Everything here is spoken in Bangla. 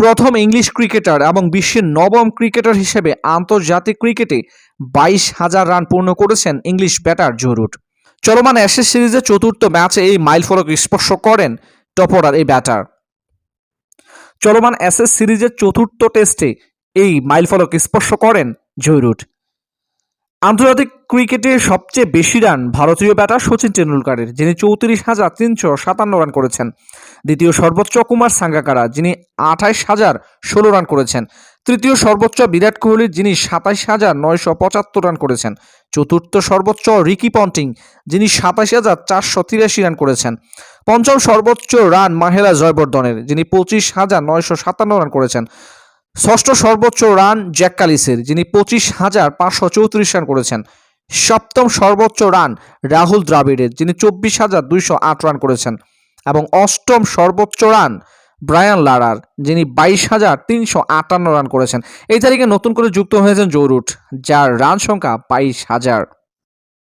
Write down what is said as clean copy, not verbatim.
প্রথম ইংলিশ ক্রিকেটার এবং বিশ্বের নবম ক্রিকেটার হিসেবে আন্তর্জাতিক ক্রিকেটে 22,000 রান পূর্ণ করেছেন ইংলিশ ব্যাটার জো রুট। চলমান অ্যাশেজ সিরিজের চতুর্থ ম্যাচে এই মাইলফলক স্পর্শ করেন টপ অর্ডার এই ব্যাটার। চলমান অ্যাশেজ সিরিজের চতুর্থ টেস্টে এই মাইলফলক স্পর্শ করেন জো রুট। আন্তর্জাতিক ক্রিকেটে সবচেয়ে বেশি রান ভারতীয় ব্যাটার সচিন টেন্ডুলকারের, যিনি 34,357 রান করেছেন। দ্বিতীয় সর্বোচ্চ কুমার সাঙ্গাকারা, যিনি 28,016 রান করেছেন। তৃতীয় সর্বোচ্চ বিরাট কোহলি, যিনি 27,975 রান করেছেন। চতুর্থ সর্বোচ্চ রিকি পন্টিং, যিনি 27,483 রান করেছেন। পঞ্চম সর্বোচ্চ রান মাহেলা জয়বর্ধনের, যিনি 25,957 রান করেছেন। ষষ্ঠ সর্বোচ্চ রান জ্যাক কালিসের, যিনি 25,534 রান করেছেন। সপ্তম সর্বোচ্চ রান রাহুল দ্রাবিড়ের, যিনি 24,208 রান করেছেন। এবং অষ্টম সর্বোচ্চ রান ব্রায়ান লারার, যিনি 22,358 রান করেছেন। এই তারিখে নতুন করে যুক্ত হয়েছেন জো রুট, যার রান সংখ্যা 22,000।